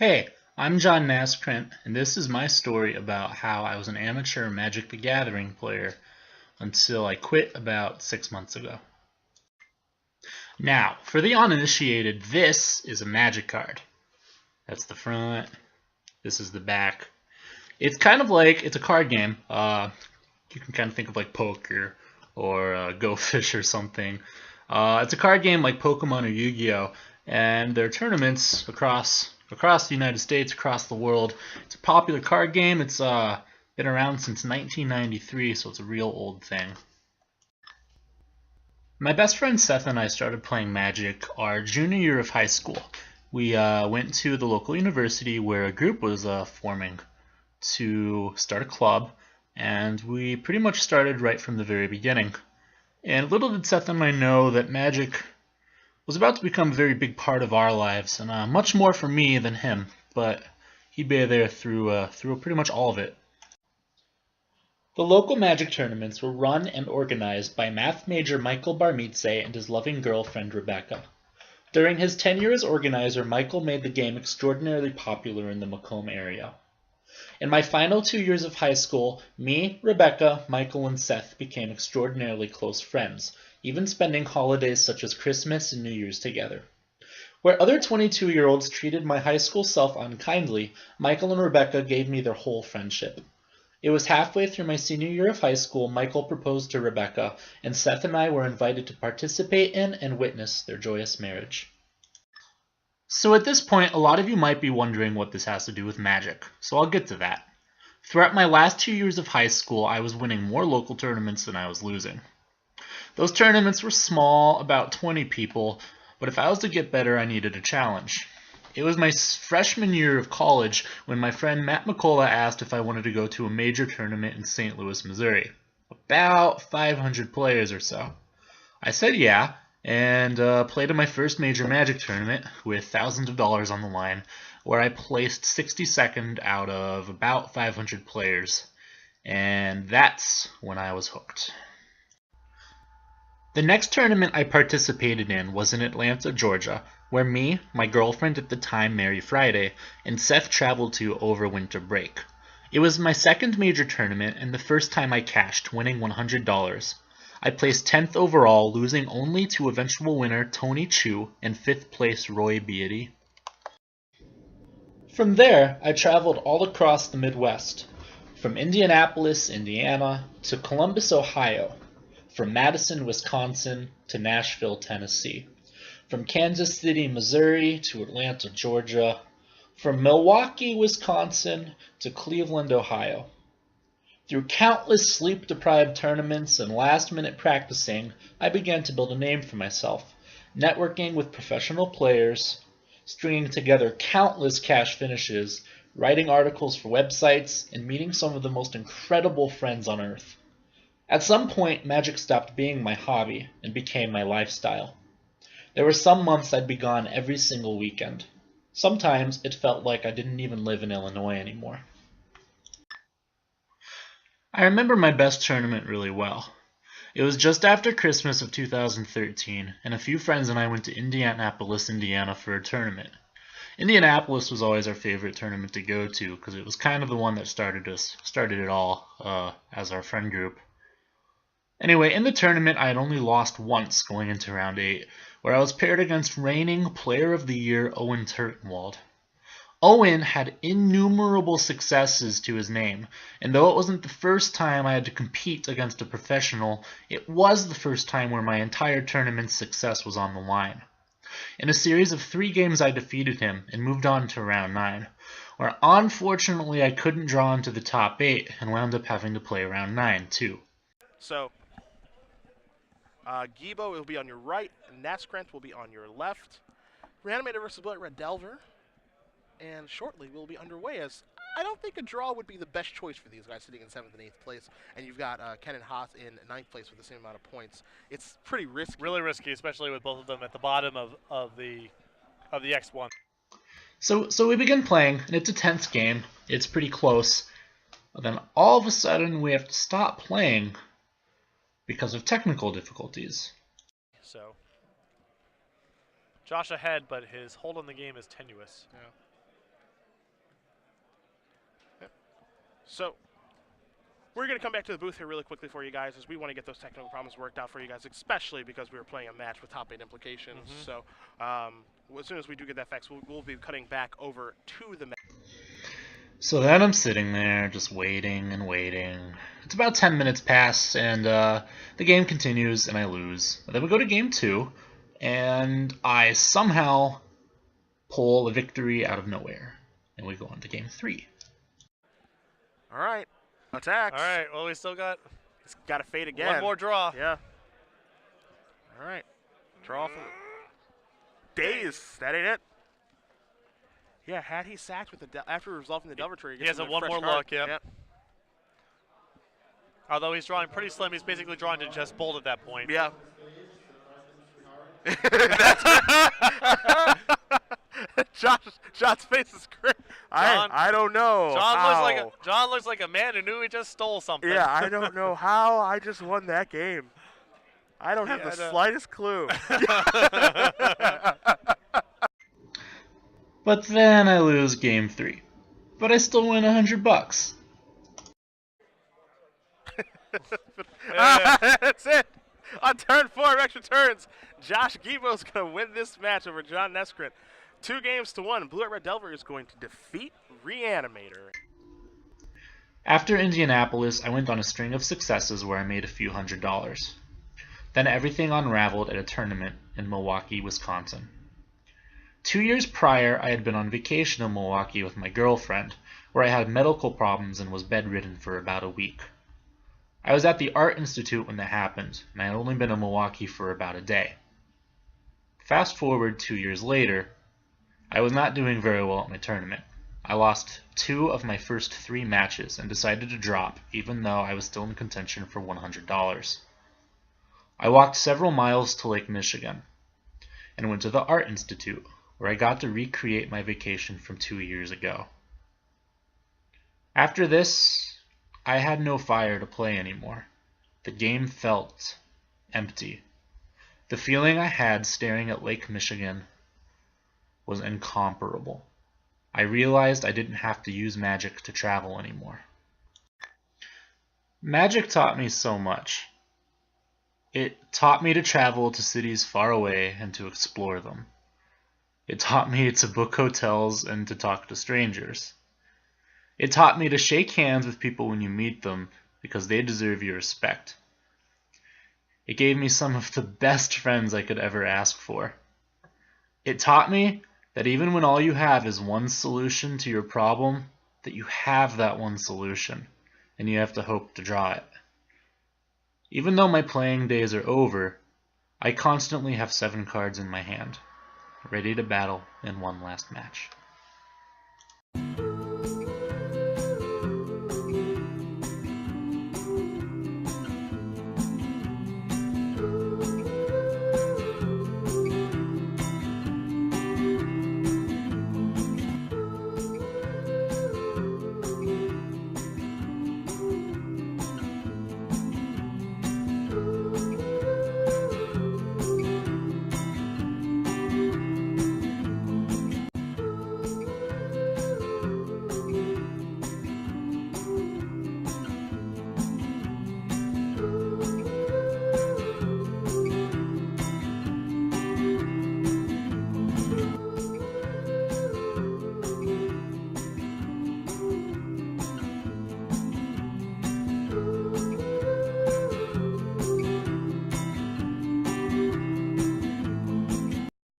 Hey, I'm John Nasprint, and this is my story about how I was an amateur Magic the Gathering player until I quit about 6 months ago. Now, for the uninitiated, this is a Magic card. That's the front, this is the back. It's kind of like, it's a card game. You can kind of think of like poker or Go Fish or something. It's a card game like Pokemon or Yu-Gi-Oh! And there are tournaments across the United States, across the world. It's a popular card game. It's been around since 1993, so it's a real old thing. My best friend Seth and I started playing Magic our junior year of high school. We went to the local university where a group was forming to start a club, and we pretty much started right from the very beginning. And little did Seth and I know that Magic was about to become a very big part of our lives, and much more for me than him, but he'd be there through pretty much all of it. The local Magic tournaments were run and organized by math major Michael Barmitze and his loving girlfriend Rebecca. During his tenure as organizer, Michael made the game extraordinarily popular in the Macomb area. In my final 2 years of high school, me, Rebecca, Michael, and Seth became extraordinarily close friends, even spending holidays such as Christmas and New Year's together. Where other 22-year-olds treated my high school self unkindly, Michael and Rebecca gave me their whole friendship. It was halfway through my senior year of high school Michael proposed to Rebecca, and Seth and I were invited to participate in and witness their joyous marriage. So at this point, a lot of you might be wondering what this has to do with Magic, so I'll get to that. Throughout my last 2 years of high school, I was winning more local tournaments than I was losing. Those tournaments were small, about 20 people, but if I was to get better, I needed a challenge. It was my freshman year of college when my friend Matt McCullough asked if I wanted to go to a major tournament in St. Louis, Missouri. About 500 players or so. I said yeah, and played in my first major Magic tournament with thousands of dollars on the line, where I placed 62nd out of about 500 players, and that's when I was hooked. The next tournament I participated in was in Atlanta, Georgia, where me, my girlfriend at the time, Mary Friday, and Seth traveled to over winter break. It was my second major tournament and the first time I cashed, winning $100. I placed 10th overall, losing only to eventual winner Tony Chu and 5th place Roy Beatty. From there, I traveled all across the Midwest, from Indianapolis, Indiana, to Columbus, Ohio, from Madison, Wisconsin, to Nashville, Tennessee, from Kansas City, Missouri, to Atlanta, Georgia, from Milwaukee, Wisconsin, to Cleveland, Ohio. Through countless sleep-deprived tournaments and last-minute practicing, I began to build a name for myself, networking with professional players, stringing together countless cash finishes, writing articles for websites, and meeting some of the most incredible friends on earth. At some point, Magic stopped being my hobby and became my lifestyle. There were some months I'd be gone every single weekend. Sometimes it felt like I didn't even live in Illinois anymore. I remember my best tournament really well. It was just after Christmas of 2013, and a few friends and I went to Indianapolis, Indiana for a tournament. Indianapolis was always our favorite tournament to go to because it was kind of the one that started it all as our friend group. Anyway, in the tournament, I had only lost once going into round 8, where I was paired against reigning Player of the Year Owen Turtenwald. Owen had innumerable successes to his name, and though it wasn't the first time I had to compete against a professional, it was the first time where my entire tournament's success was on the line. In a series of 3 games I defeated him and moved on to round 9, where unfortunately I couldn't draw into the top 8 and wound up having to play round 9 too. So, Gibo will be on your right, Naskrent will be on your left. Reanimator versus Blood Red Delver, and shortly we'll be underway as I don't think a draw would be the best choice for these guys sitting in 7th and 8th place, and you've got Ken and Haas in 9th place with the same amount of points. It's pretty risky. Really risky, especially with both of them at the bottom of the X1. So we begin playing, and it's a tense game. It's pretty close. But then all of a sudden we have to stop playing because of technical difficulties. So Josh ahead, but his hold on the game is tenuous. Yeah. So we're going to come back to the booth here really quickly for you guys, as we want to get those technical problems worked out for you guys, especially because we were playing a match with top 8 implications. So as soon as we do get that fixed, we'll be cutting back over to the match. So then I'm sitting there just waiting and waiting. It's about 10 minutes pass, and the game continues, and I lose. And then we go to game 2, and I somehow pull a victory out of nowhere. And we go on to game 3. All right. Attacks. All right. Well, we still got It's got to fade again. one more draw. Yeah. All right. Draw from Daze. That ain't it. Yeah, had he sacked with the after resolving the Delver tree, He has a one more look, yep. Although he's drawing pretty slim, he's basically drawing to just bold at that point. Yeah. John's face is great. I don't know. John looks like a man who knew he just stole something. Yeah, I don't know how I just won that game. I don't have the slightest clue. But then I lose game 3. But I still win $100. That's it. On turn 4 of extra turns, Josh Gibo's going to win this match over John Neskrent. 2-1. Blue Red Delver is going to defeat Reanimator. After Indianapolis, I went on a string of successes where I made a few $100s. Then everything unraveled at a tournament in Milwaukee, Wisconsin. 2 years prior, I had been on vacation in Milwaukee with my girlfriend, where I had medical problems and was bedridden for about a week. I was at the Art Institute when that happened, and I had only been in Milwaukee for about a day. Fast forward 2 years later, I was not doing very well at my tournament. I lost 2 of my first 3 matches and decided to drop, even though I was still in contention for $100. I walked several miles to Lake Michigan and went to the Art Institute, where I got to recreate my vacation from 2 years ago. After this, I had no fire to play anymore. The game felt empty. The feeling I had staring at Lake Michigan was incomparable. I realized I didn't have to use Magic to travel anymore. Magic taught me so much. It taught me to travel to cities far away and to explore them. It taught me to book hotels and to talk to strangers. It taught me to shake hands with people when you meet them because they deserve your respect. It gave me some of the best friends I could ever ask for. It taught me that even when all you have is one solution to your problem, that you have that one solution, and you have to hope to draw it. Even though my playing days are over, I constantly have 7 cards in my hand, ready to battle in one last match.